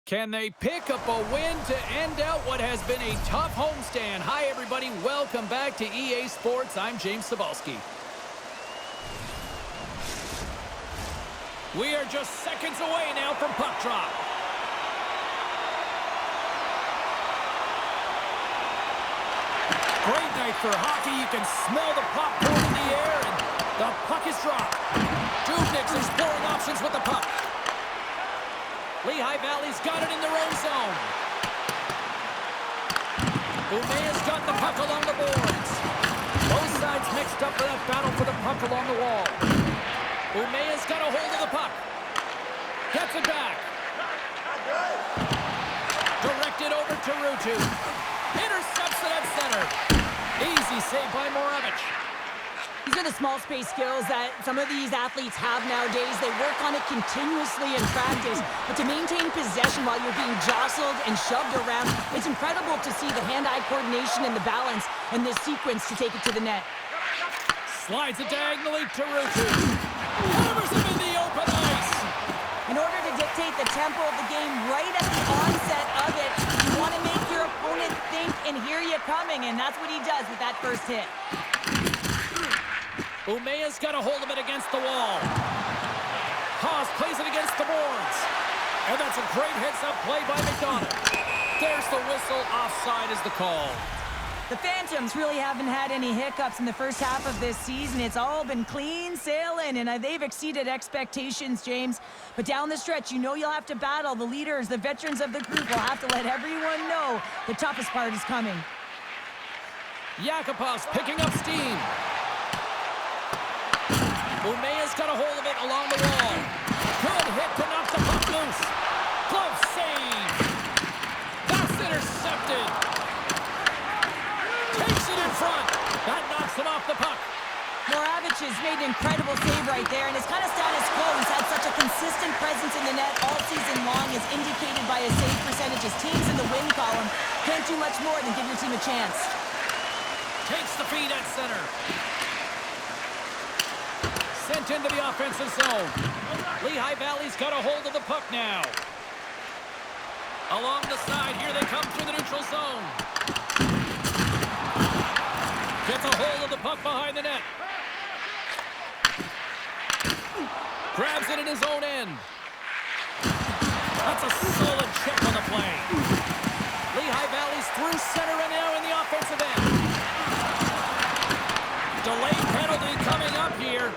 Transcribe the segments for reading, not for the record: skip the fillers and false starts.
Can they pick up a win to end out what has been a tough homestand? Hi, everybody. Welcome back to EA Sports. I'm James Cebulski. We are just seconds away now from puck drop. Great night for hockey. You can smell the popcorn in the air, and the puck is dropped. Dubnik's exploring options with the puck. Lehigh Valley's got it in their own zone. Umea's got the puck along the boards. Both sides mixed up for that battle for the puck along the wall. Umea's got a hold of the puck. Gets it back. Directed over to Rutu. Intercepts it at center. Easy save by Moravich. These are the small space skills that some of these athletes have nowadays. They work on it continuously in practice. But to maintain possession while you're being jostled and shoved around, it's incredible to see the hand-eye coordination and the balance in this sequence to take it to the net. Slides it diagonally to Rutu. Hammers him in the open ice. In order to dictate the tempo of the game right at the onset of it, you want to make your opponent think and hear you coming, and that's what he does with that first hit. Umea's got a hold of it against the wall. Haas plays it against the boards. And that's a great heads-up play by McDonald. There's the whistle. Offside is the call. The Phantoms really haven't had any hiccups in the first half of this season. It's all been clean sailing, and they've exceeded expectations, James. But down the stretch, you know you'll have to battle. The leaders, the veterans of the group will have to let everyone know the toughest part is coming. Yakupov's picking up steam. Umea's got a hold of it along the wall. Good hit to knock the puck loose. Glove save. That's intercepted. Takes it in front. That knocks it off the puck. Moravich has made an incredible save right there, and it's kind of status quo. He's had such a consistent presence in the net all season long, as indicated by his save percentages. Teams in the win column can't do much more than give your team a chance. Takes the feed at center. Sent into the offensive zone. Lehigh Valley's got a hold of the puck now. Along the side, here they come through the neutral zone. Gets a hold of the puck behind the net. Grabs it in his own end. That's a solid check on the play. Lehigh Valley's through center and now in the offensive end. Delayed penalty coming up here.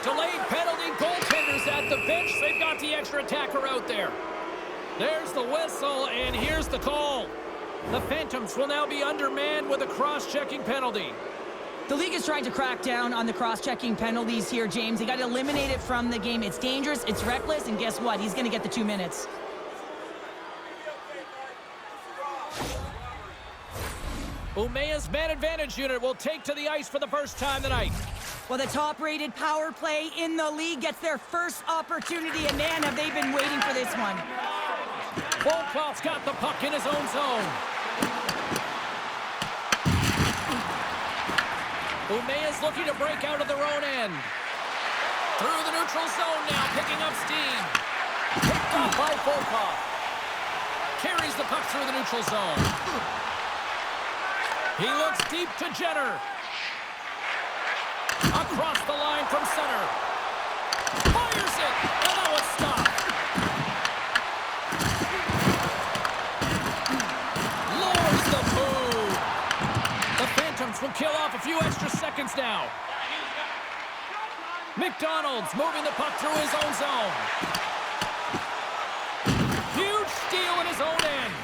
Delayed penalty, goaltenders at the bench. They've got the extra attacker out there. There's the whistle, and here's the call. The Phantoms will now be undermanned with a cross-checking penalty. The league is trying to crack down on the cross-checking penalties here, James. They got to eliminate it from the game. It's dangerous, it's reckless, and guess what? He's going to get the 2 minutes. Umea's man advantage unit will take to the ice for the first time tonight. Well, the top-rated power play in the league gets their first opportunity, and man, have they been waiting for this one. Bjorkloven's got the puck in his own zone. Umea's looking to break out of their own end. Through the neutral zone now, picking up steam. Picked off by Bjorkloven. Carries the puck through the neutral zone. He looks deep to Jenner. Across the line from center. Fires it, and now it's stopped. Lowers the boom. The Phantoms will kill off a few extra seconds now. McDonald's moving the puck through his own zone. Huge steal in his own end.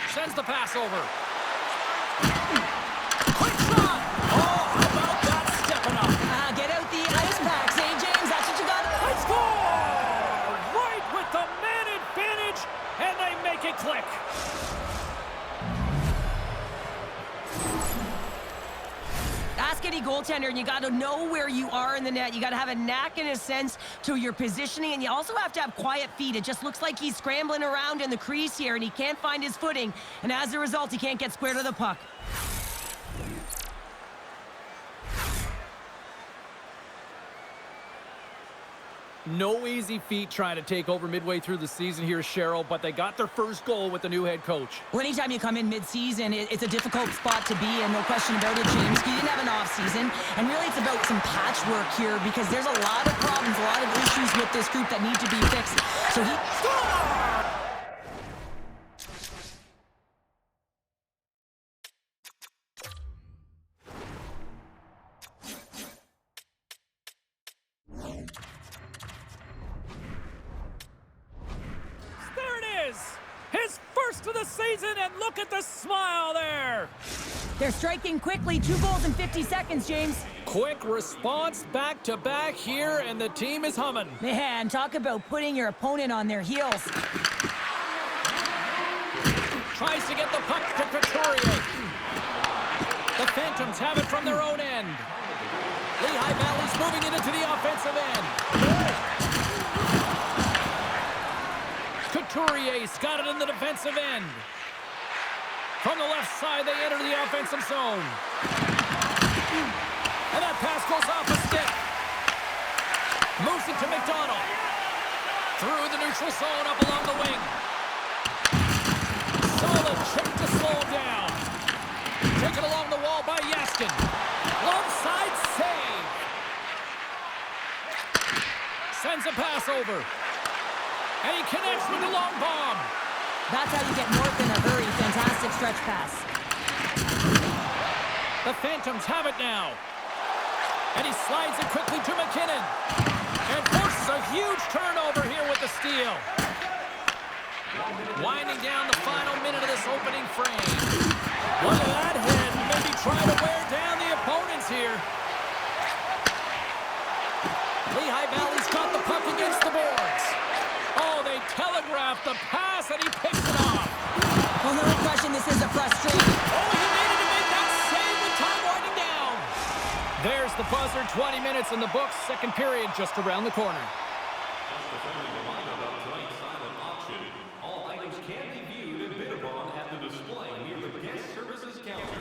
Sends the pass over. Quick shot! Oh, how about that stepping up? Get out the ice packs, eh, James? That's what you got. Let's go! Right with the man advantage, and they make it click. Ask any goaltender, and you got to know where you are in the net. You got to have a knack and a sense to your positioning, and you also have to have quiet feet. It just looks like he's scrambling around in the crease here, and he can't find his footing, and as a result, he can't get square to the puck. No easy feat trying to take over midway through the season here, Cheryl, but they got their first goal with the new head coach. Well, anytime you come in mid-season, it's a difficult spot to be in, no question about it, James. You didn't have an off-season, and really it's about some patchwork here because there's a lot of problems, a lot of issues with this group that need to be fixed. So he... His first of the season, and look at the smile there. They're striking quickly. 2 goals in 50 seconds, James. Quick response back-to-back here, and the team is humming. Man, talk about putting your opponent on their heels. Tries to get the puck to Couturier. The Phantoms have it from their own end. Lehigh Valley's moving it into the offensive end. Couturier's got it in the defensive end. From the left side, they enter the offensive zone. And that pass goes off a stick. Moves it to McDonald. Through the neutral zone, up along the wing. Solid check to slow him down. Taken along the wall by Yaskin. Left side save. Sends a pass over. And he connects with the long bomb. That's how you get north in a hurry. Fantastic stretch pass. The Phantoms have it now. And he slides it quickly to McKinnon. And forces a huge turnover here with the steal. Winding down the final minute of this opening frame. Look at that hit. Maybe try to wear down the opponents here. Lehigh Valley's got the puck against the boards. Oh, they telegraphed the pass, and he picks it off. Well, no question, this is a frustration. Oh, he needed to make that save with time winding down. There's the buzzer, 20 minutes in the books. Second period just around the corner. Just a friendly reminder about tonight's silent auction. All items can be viewed and bid upon at the display near the guest services counter.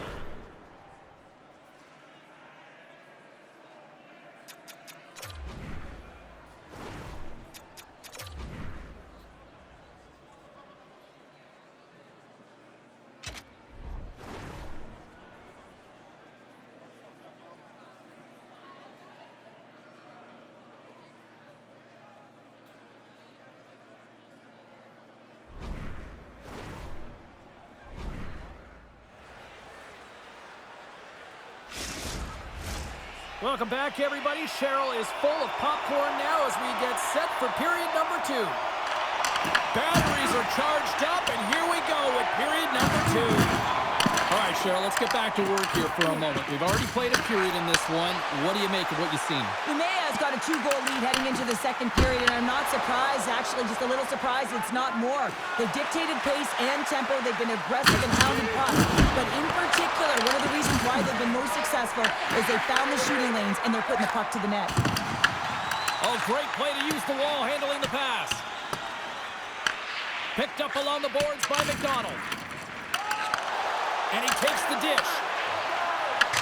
Welcome back, everybody. Cheryl is full of popcorn now as we get set for period number 2. Batteries are charged up, and here we go with period number 2. All right, Cheryl, let's get back to work here for a moment. We've already played a period in this one. What do you make of what you've seen? Umea's got a 2-goal lead heading into the second period, and I'm not surprised, actually, just a little surprised it's not more. They've dictated pace and tempo. They've been aggressive and hounding pucks. But in particular, one of the reasons why they've been most successful is they found the shooting lanes, and they're putting the puck to the net. Oh, great play to use the wall, handling the pass. Picked up along the boards by McDonald. And he takes the dish.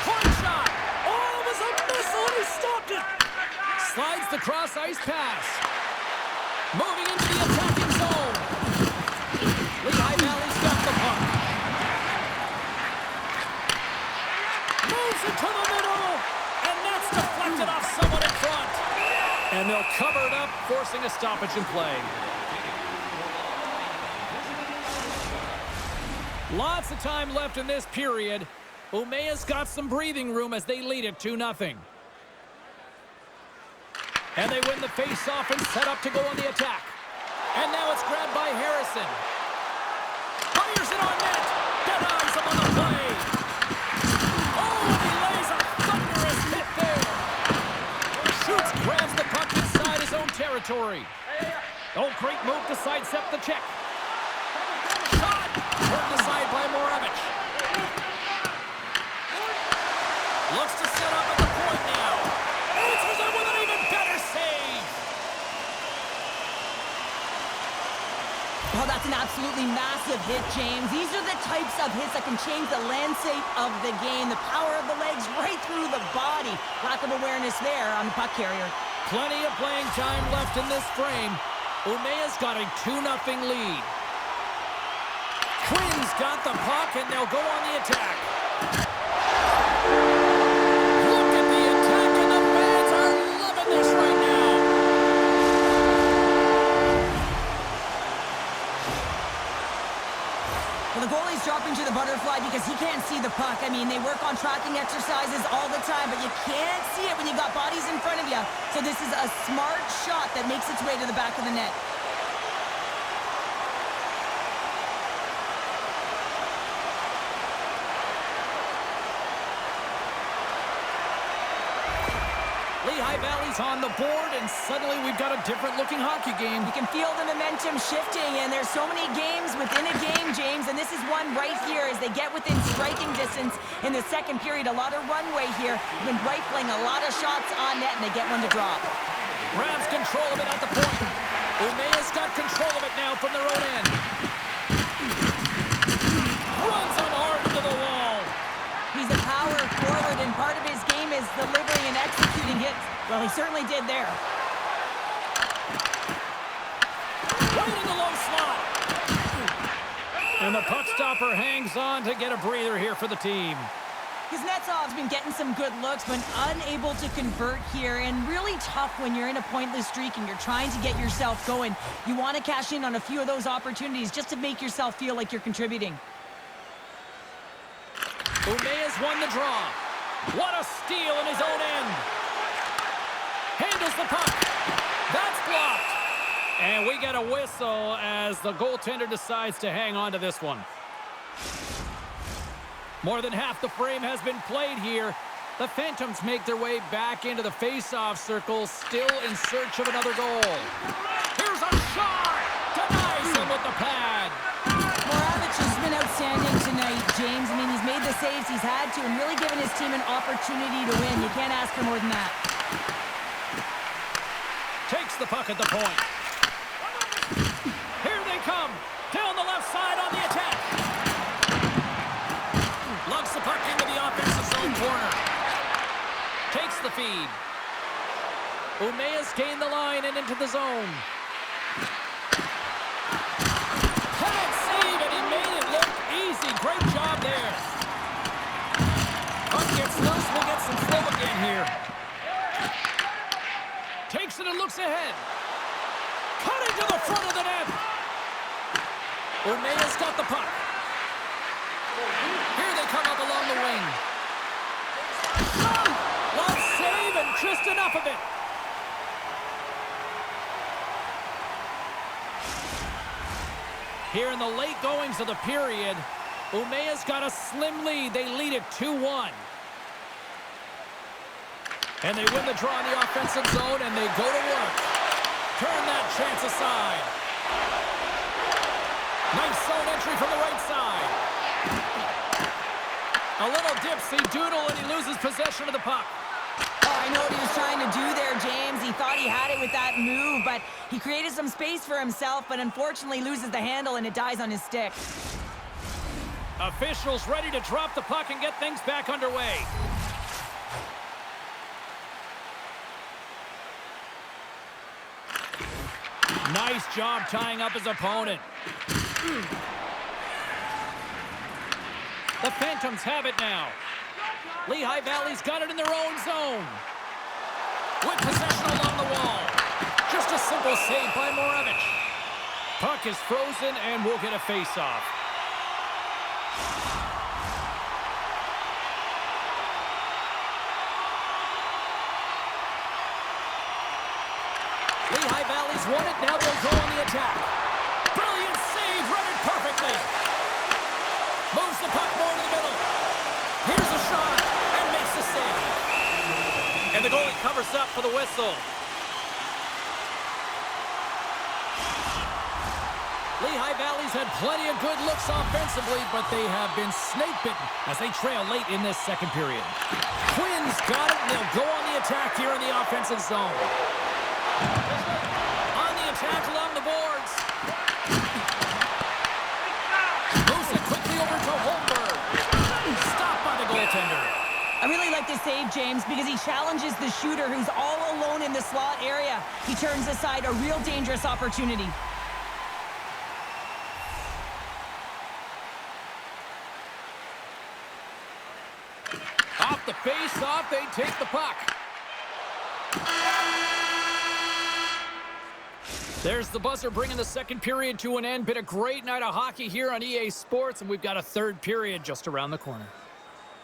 Point shot. Oh, it was a missile, and he stopped it. Slides the cross-ice pass. Moving into the attacking zone. Lehigh Valley's got the puck. Moves it to the middle. And that's deflected off someone in front. And they'll cover it up, forcing a stoppage in play. Lots of time left in this period. Umea's got some breathing room as they lead it 2-0. And they win the face-off and set up to go on the attack. And now it's grabbed by Harrison. Fires it on net. Denies him on the play. Oh, and he lays a thunderous hit there. Shoots, grabs the puck inside his own territory. Oh, great move to sidestep the check. Shot! Turned aside by Moravich. Looks to set up at the point now. Answers it with an even better save. Oh, that's an absolutely massive hit, James. These are the types of hits that can change the landscape of the game. The power of the legs right through the body. Lack of awareness there on the puck carrier. Plenty of playing time left in this frame. Umea's got a 2-0 lead. Twins got the puck, and they'll go on the attack. Look at the attack, and the fans are loving this right now. Well, the goalie's dropping to the butterfly because he can't see the puck. I mean, they work on tracking exercises all the time, but you can't see it when you got bodies in front of you. So this is a smart shot that makes its way to the back of the net. Lehigh Valley's on the board, and suddenly we've got a different-looking hockey game. You can feel the momentum shifting, and there's so many games within a game, James, and this is one right here as they get within striking distance in the second period. A lot of runway here. Been rifling a lot of shots on net, and they get one to drop. Grabs control of it at the point. Umea's got control of it now from their own end. Runs them hard into the wall. He's a power forward, and part of his game is delivering and executing hits. Well, he certainly did there. Right in the low slot. And the puck stopper hangs on to get a breather here for the team. Kuznetsov's been getting some good looks, but unable to convert here, and really tough when you're in a pointless streak and you're trying to get yourself going. You want to cash in on a few of those opportunities just to make yourself feel like you're contributing. Umea's won the draw. What a steal in his own end. Handles the puck. That's blocked. And we get a whistle as the goaltender decides to hang on to this one. More than half the frame has been played here. The Phantoms make their way back into the face-off circle, still in search of another goal. Here's a shot! Denies him with the pad. Moravich has been outstanding tonight, James. I mean, he's made the saves he's had to and really given his team an opportunity to win. You can't ask for more than that. Takes the puck at the point. Here they come. Down the left side on the attack. Lugs the puck into the offensive zone corner. Takes the feed. Umea's gained the line and into the zone. Can't save, and he made it look easy. Great job there. Puck gets loose. We'll get some flow again here. Takes it and looks ahead. Cutting to the front of the net. Umea's got the puck. Here they come up along the wing. One save and just enough of it. Here in the late goings of the period, Umea's got a slim lead. They lead it 2-1. And they win the draw in the offensive zone, and they go to work. Turn that chance aside. Nice zone entry from the right side. A little dipsy-doodle, and he loses possession of the puck. Oh, I know what he was trying to do there, James. He thought he had it with that move, but he created some space for himself, but unfortunately loses the handle, and it dies on his stick. Officials ready to drop the puck and get things back underway. Nice job tying up his opponent. The Phantoms have it now. Lehigh Valley's got it in their own zone. With possession along the wall. Just a simple save by Moravich. Puck is frozen and we'll get a face-off. Lehigh Valley's won it. Now they'll go on the attack. Brilliant save. Read it perfectly. Moves the puck more to the middle. Here's a shot and makes the save. And the goalie covers up for the whistle. Lehigh Valley's had plenty of good looks offensively, but they have been snake-bitten as they trail late in this second period. Twins got it, and they'll go on the attack here in the offensive zone. On the attack along the boards. Moves it quickly over to Holmberg. Stopped by the goaltender. I really like this save, James, because he challenges the shooter who's all alone in the slot area. He turns aside a real dangerous opportunity. Off the face-off, they take the puck. There's the buzzer bringing the second period to an end. Been a great night of hockey here on EA Sports, and we've got a third period just around the corner.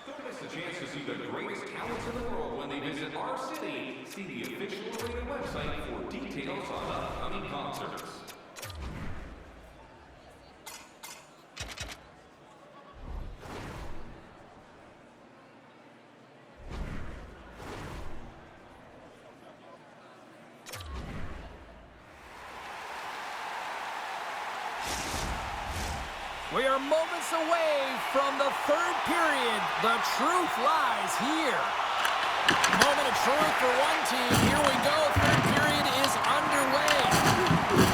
Don't miss the chance to see the greatest talents in the world when they visit our city. See the official arena website for details on upcoming concerts. We are moments away from the third period. The truth lies here. Moment of truth for one team. Here we go. Third period is underway.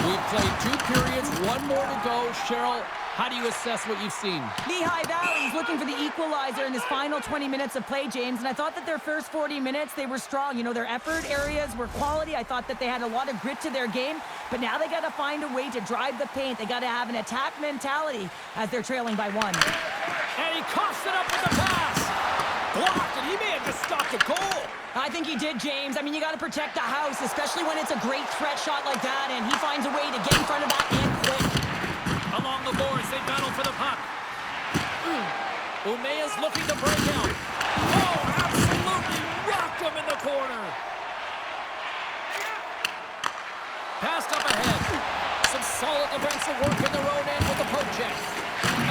We've played 2 periods, 1 more to go. Cheryl, how do you assess what you've seen? Lehigh Valley is looking for the equalizer in this final 20 minutes of play, James, and I thought that their first 40 minutes, they were strong. You know, their effort areas were quality. I thought that they had a lot of grit to their game, but now they got to find a way to drive the paint. They got to have an attack mentality as they're trailing by 1. And he coughs it up with the pass. Blocked, and he may have just stopped the goal. I think he did, James. I mean, you got to protect the house, especially when it's a great threat shot like that, and he finds a way to get in front of that and quick. Along the boards, they battle for the puck. Umea's looking to break out. Oh, absolutely rocked him in the corner. Passed up ahead. Some solid defensive work in their own end with the poke check.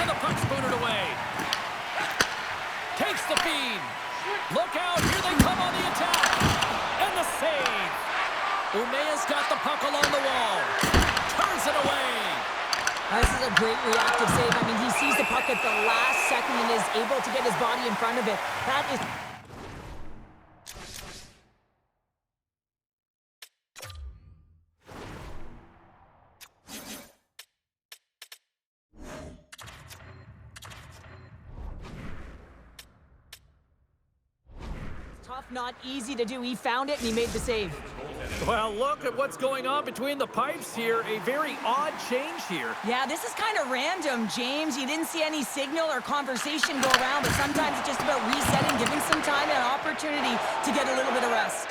And the puck's booted away. Takes the feed. Look out, here they come on the attack. And the save. Umea's got the puck along the wall. Turns it away. This is a great reactive save. I mean, he sees the puck at the last second and is able to get his body in front of it. That is... tough, not easy to do. He found it and he made the save. Well, look at what's going on between the pipes here. A very odd change here. Yeah, this is kind of random, James. You didn't see any signal or conversation go around, but sometimes it's just about resetting, giving some time and an opportunity to get a little bit of rest.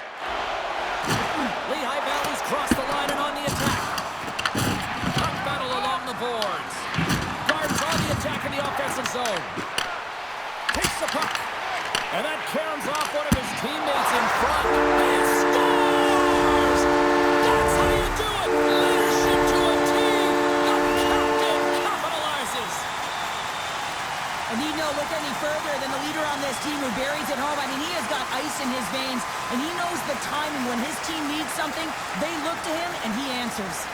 Lehigh Valley's crossed the line and on the attack. Puck battle along the boards. Guards on the attack in the offensive zone. Takes the puck. And that caroms off one of his teammates in front. And scores! That's how you do it! Leadership to a team! The captain capitalizes! And need no look any further than the leader on this team who buries it home. I mean, he has got ice in his veins, and he knows the timing. When his team needs something, they look to him, and he answers.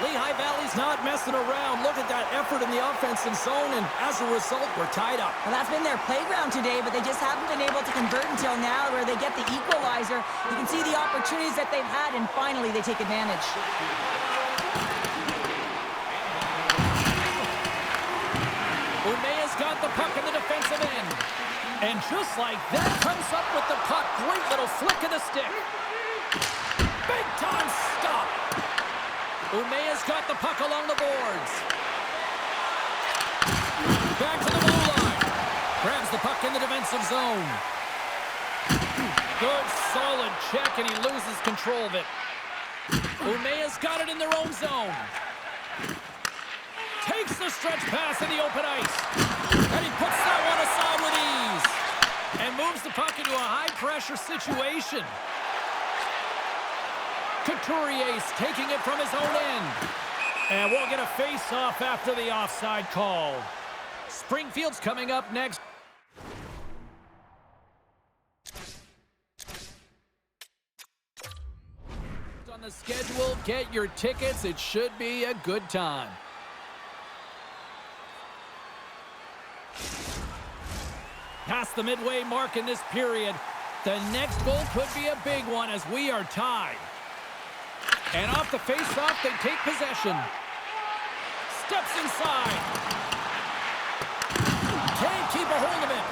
Lehigh Valley's not messing around. Look at that effort in the offensive zone, and as a result, we're tied up. Well, that's been their playground today, but they just haven't been able to convert until now where they get the equalizer. You can see the opportunities that they've had, and finally they take advantage. Umea's got the puck in the defensive end. And just like that, comes up with the puck. Great little flick of the stick. Big time stop. Umea's got the puck along the boards. Back to the blue line. Grabs the puck in the defensive zone. Good, solid check, and he loses control of it. Umea's got it in their own zone. Takes the stretch pass in the open ice. And he puts that one aside with ease. And moves the puck into a high-pressure situation. Couturier's taking it from his own end. And we'll get a face-off after the offside call. Springfield's coming up next. On the schedule, get your tickets. It should be a good time. Past the midway mark in this period. The next goal could be a big one as we are tied. And off the face-off, they take possession. Steps inside. Can't keep a hold of it.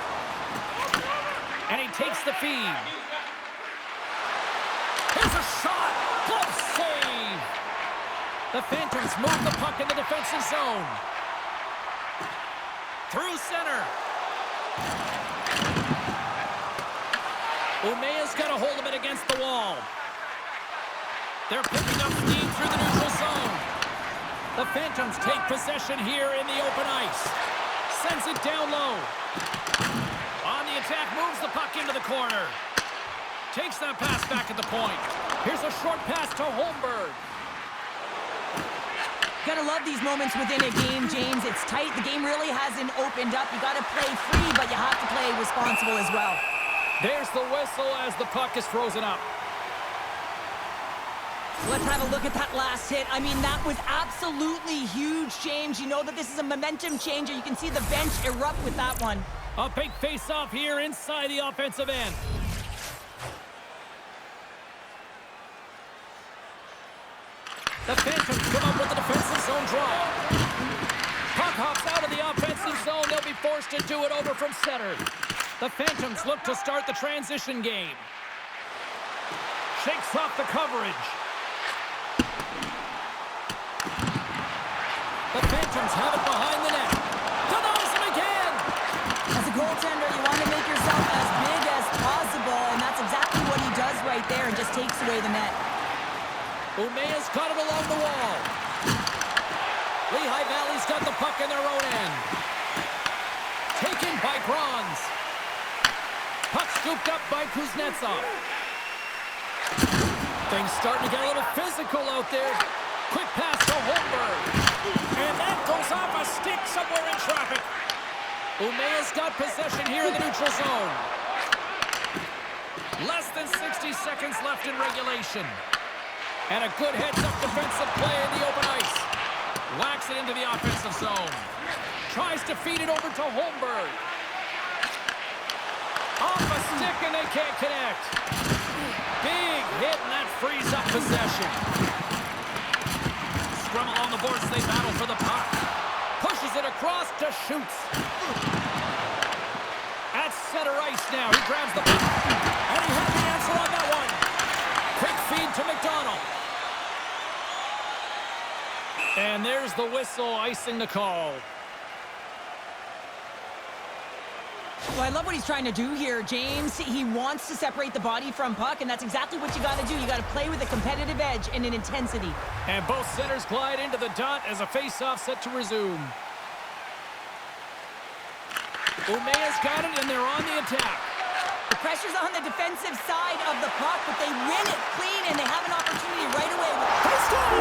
And he takes the feed. Here's a shot. Glove save. The Phantoms move the puck in the defensive zone. Through center. Umea's got a hold of it against the wall. They're picking up steam through the neutral zone. The Phantoms take possession here in the open ice. Sends it down low. On the attack, moves the puck into the corner. Takes that pass back at the point. Here's a short pass to Holmberg. Gotta love these moments within a game, James. It's tight. The game really hasn't opened up. You gotta play free, but you have to play responsible as well. There's the whistle as the puck is frozen up. Let's have a look at that last hit. I mean, that was absolutely huge, James. You know that this is a momentum changer. You can see the bench erupt with that one. A big face-off here inside the offensive end. The Phantoms come up with the defensive zone draw. Puck hops out of the offensive zone. They'll be forced to do it over from center. The Phantoms look to start the transition game. Shakes off the coverage. The Phantoms have it behind the net. Denies him again! As a goaltender, you want to make yourself as big as possible, and that's exactly what he does right there and just takes away the net. Umea's got it along the wall. Lehigh Valley's got the puck in their own end. Taken by Grons. Puck scooped up by Kuznetsov. Things starting to get a little physical out there. Quick pass to Holmberg. And that goes off a stick somewhere in traffic. Umea's got possession here in the neutral zone. Less than 60 seconds left in regulation. And a good heads-up defensive play in the open ice. Whacks it into the offensive zone. Tries to feed it over to Holmberg. Off a stick and they can't connect. Big hit and that frees up possession. Scrum along the boards, they battle for the puck. Pushes it across to Schutz. At center ice now, he grabs the puck. And he had the answer on that one. Quick feed to McDonald. And there's the whistle icing the call. Well, I love what he's trying to do here, James. He wants to separate the body from puck, and that's exactly what you got to do. You got to play with a competitive edge and an intensity. And both centers glide into the dot as a face-off set to resume. Umea's got it, and they're on the attack. The pressure's on the defensive side of the puck, but they win it clean, and they have an opportunity right away. They score!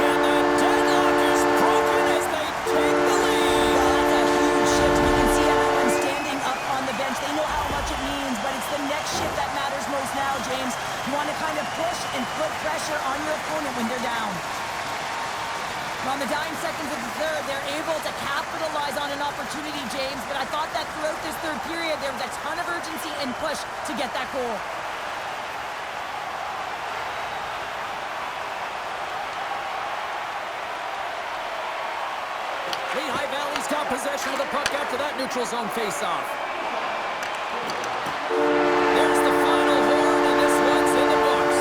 And the deadlock is broken as they take the lead. Well, that's a huge shift. You can see everyone standing up on the bench. They know how much it means, but it's the next shift that matters most now, James. You want to kind of push and put pressure on your opponent when they're down. On the dying seconds of the third, they're able to capitalize on an opportunity, James, but I thought that throughout this third period, there was a ton of urgency and push to get that goal. Lehigh Valley's got possession of the puck after that neutral zone face-off. There's the final horn, and this one's in the books.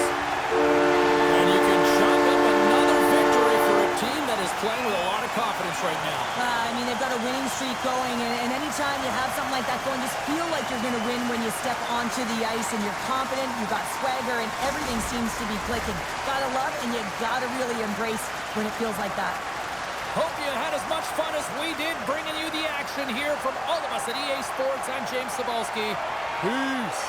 And you can chalk up another victory for a team that is playing with a lot of confidence right now. I mean, they've got a winning streak going, and anytime you have something like that going, just feel like you're going to win when you step onto the ice, and you're confident, you've got swagger, and everything seems to be clicking. Gotta love, and you gotta really embrace when it feels like that. Hope you had as much fun as we did bringing you the action here from all of us at EA Sports. I'm James Cebulski. Peace.